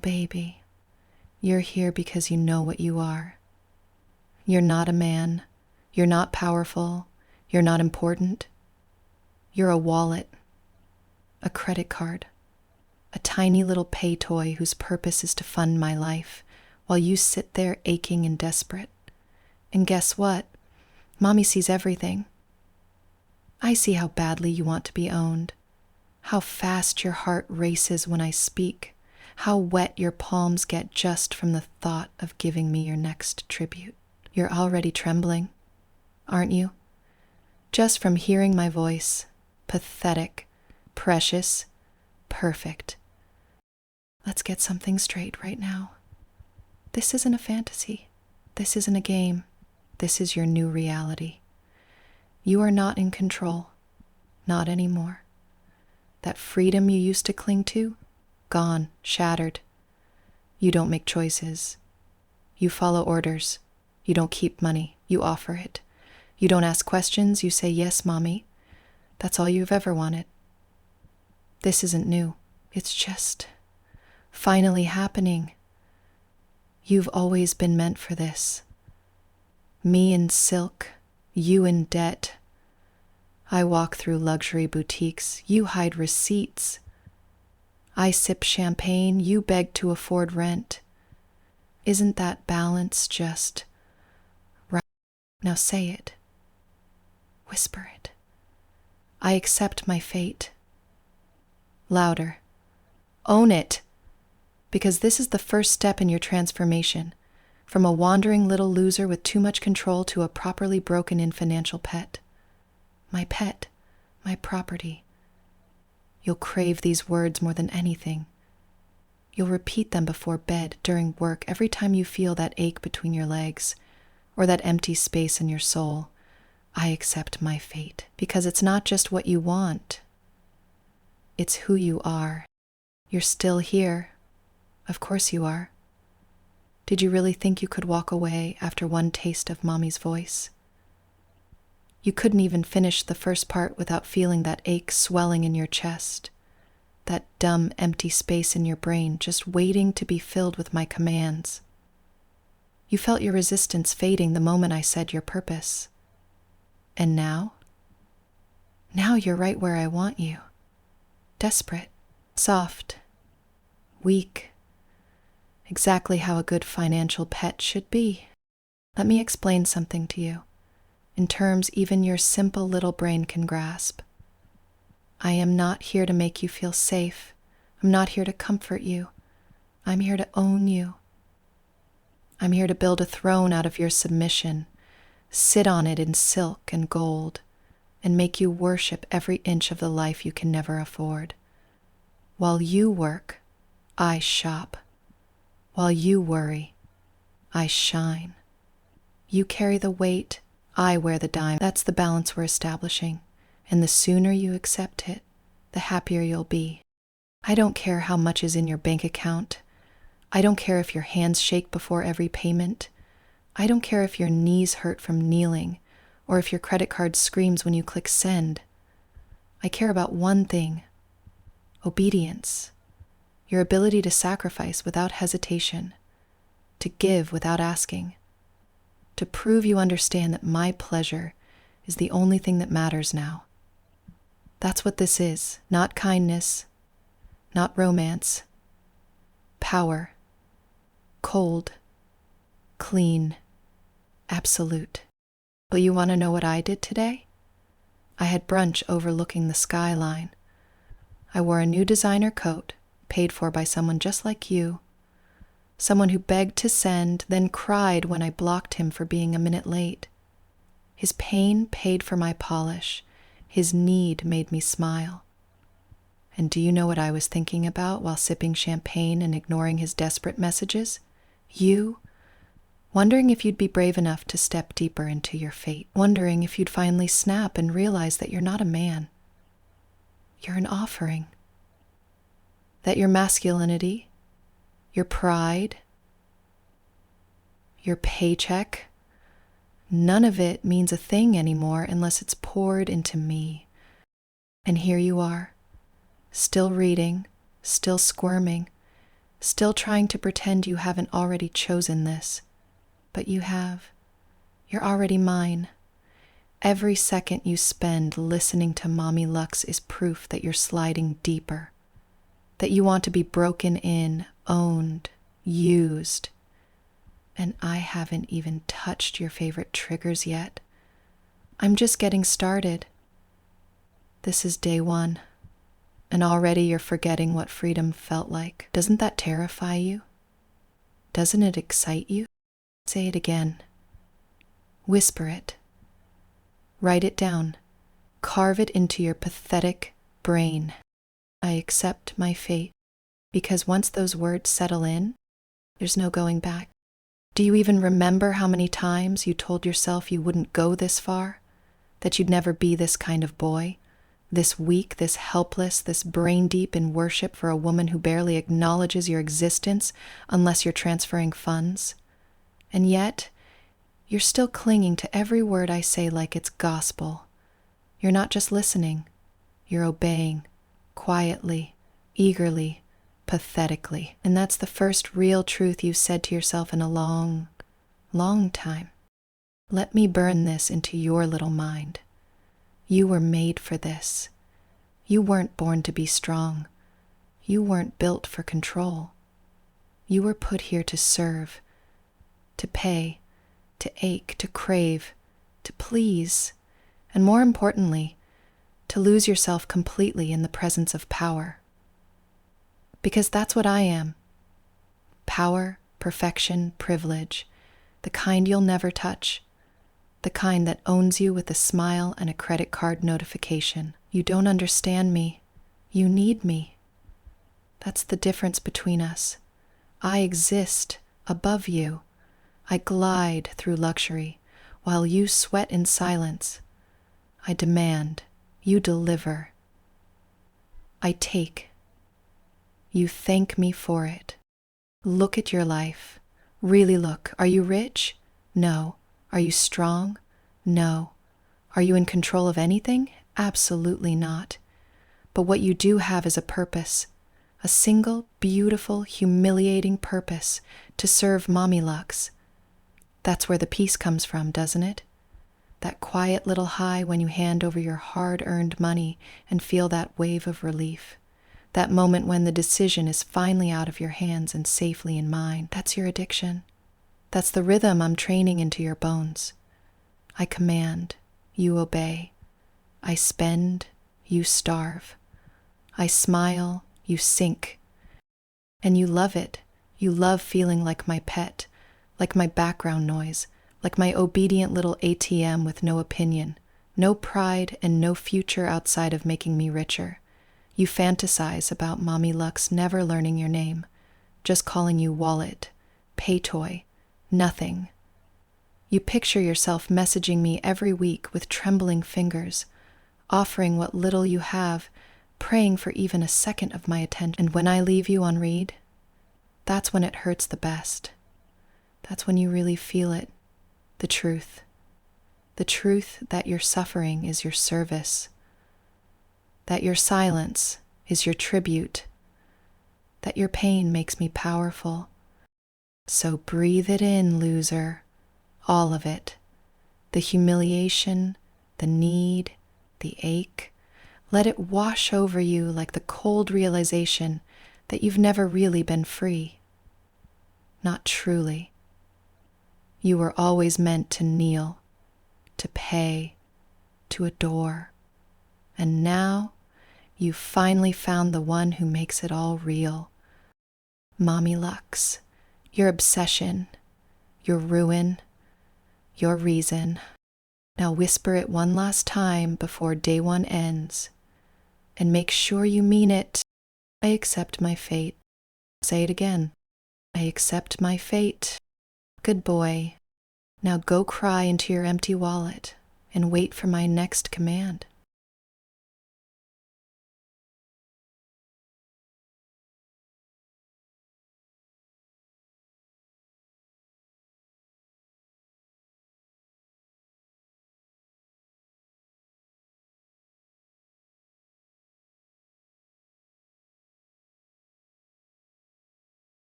baby, you're here because you know what you are. You're not a man. You're not powerful. You're not important. You're a wallet, a credit card, a tiny little pay toy whose purpose is to fund my life while you sit there aching and desperate. And guess what? Mommy sees everything. I see how badly you want to be owned, how fast your heart races when I speak, how wet your palms get just from the thought of giving me your next tribute. You're already trembling, aren't you? Just from hearing my voice, pathetic, precious, perfect. Let's get something straight right now. This isn't a fantasy. This isn't a game. This is your new reality. You are not in control. Not anymore. That freedom you used to cling to, gone, shattered. You don't make choices. You follow orders. You don't keep money. You offer it. You don't ask questions. You say, yes, Mommy. That's all you've ever wanted. This isn't new. It's just finally happening. You've always been meant for this. Me in silk, you in debt. I walk through luxury boutiques, you hide receipts. I sip champagne, you beg to afford rent. Isn't that balance just right? Now say it. Whisper it. I accept my fate. Louder. Own it. Because this is the first step in your transformation, from a wandering little loser with too much control to a properly broken-in financial pet. My pet, my property. You'll crave these words more than anything. You'll repeat them before bed, during work, every time you feel that ache between your legs, or that empty space in your soul. I accept my fate, because it's not just what you want. It's who you are. You're still here. Of course you are. Did you really think you could walk away after one taste of Mommy's voice? You couldn't even finish the first part without feeling that ache swelling in your chest, that dumb, empty space in your brain just waiting to be filled with my commands. You felt your resistance fading the moment I said your purpose. And now? Now you're right where I want you. Desperate, soft, weak. Exactly how a good financial pet should be. Let me explain something to you, in terms even your simple little brain can grasp. I am not here to make you feel safe. I'm not here to comfort you. I'm here to own you. I'm here to build a throne out of your submission, sit on it in silk and gold, and make you worship every inch of the life you can never afford. While you work, I shop. While you worry, I shine. You carry the weight, I wear the dime. That's the balance we're establishing, and the sooner you accept it, the happier you'll be. I don't care how much is in your bank account. I don't care if your hands shake before every payment. I don't care if your knees hurt from kneeling, or if your credit card screams when you click send. I care about one thing: obedience. Your ability to sacrifice without hesitation, to give without asking, to prove you understand that my pleasure is the only thing that matters now. That's what this is, not kindness, not romance. Power, cold, clean, absolute. But you want to know what I did today? I had brunch overlooking the skyline. I wore a new designer coat, paid for by someone just like you, someone who begged to send, then cried when I blocked him for being a minute late. His pain paid for my polish. His need made me smile. And do you know what I was thinking about while sipping champagne and ignoring his desperate messages? You, wondering if you'd be brave enough to step deeper into your fate, wondering if you'd finally snap and realize that you're not a man. You're an offering. That your masculinity, your pride, your paycheck, none of it means a thing anymore unless it's poured into me. And here you are, still reading, still squirming, still trying to pretend you haven't already chosen this. But you have. You're already mine. Every second you spend listening to Mommy Lux is proof that you're sliding deeper, that you want to be broken in, owned, used. And I haven't even touched your favorite triggers yet. I'm just getting started. This is day 1, and already you're forgetting what freedom felt like. Doesn't that terrify you? Doesn't it excite you? Say it again. Whisper it. Write it down. Carve it into your pathetic brain. I accept my fate, because once those words settle in, there's no going back. Do you even remember how many times you told yourself you wouldn't go this far? That you'd never be this kind of boy? This weak, this helpless, this brain deep in worship for a woman who barely acknowledges your existence unless you're transferring funds? And yet, you're still clinging to every word I say like it's gospel. You're not just listening, you're obeying, quietly, eagerly, pathetically. And that's the first real truth you've said to yourself in a long, long time. Let me burn this into your little mind. You were made for this. You weren't born to be strong. You weren't built for control. You were put here to serve, to pay, to ache, to crave, to please, and more importantly, to lose yourself completely in the presence of power. Because that's what I am. Power, perfection, privilege, the kind you'll never touch, the kind that owns you with a smile and a credit card notification. You don't understand me. You need me. That's the difference between us. I exist above you. I glide through luxury, while you sweat in silence. I demand. You deliver. I take. You thank me for it. Look at your life. Really look. Are you rich? No. Are you strong? No. Are you in control of anything? Absolutely not. But what you do have is a purpose. A single, beautiful, humiliating purpose to serve Mommy Lux. That's where the peace comes from, doesn't it? That quiet little high when you hand over your hard-earned money and feel that wave of relief. That moment when the decision is finally out of your hands and safely in mine. That's your addiction. That's the rhythm I'm training into your bones. I command, you obey. I spend, you starve. I smile, you sink. And you love it. You love feeling like my pet, like my background noise, like my obedient little ATM with no opinion, no pride and no future outside of making me richer. You fantasize about Mommy Lux never learning your name, just calling you wallet, pay toy, nothing. You picture yourself messaging me every week with trembling fingers, offering what little you have, praying for even a second of my attention. And when I leave you on read, that's when it hurts the best. That's when you really feel it, the truth. The truth that your suffering is your service, that your silence is your tribute, that your pain makes me powerful. So breathe it in, loser, all of it. The humiliation, the need, the ache. Let it wash over you like the cold realization that you've never really been free. Not truly. You were always meant to kneel, to pay, to adore. And now, you've finally found the one who makes it all real. Mommy Lux, your obsession, your ruin, your reason. Now whisper it one last time before day 1 ends, and make sure you mean it. I accept my fate. Say it again. I accept my fate. Good boy. Now go cry into your empty wallet and wait for my next command.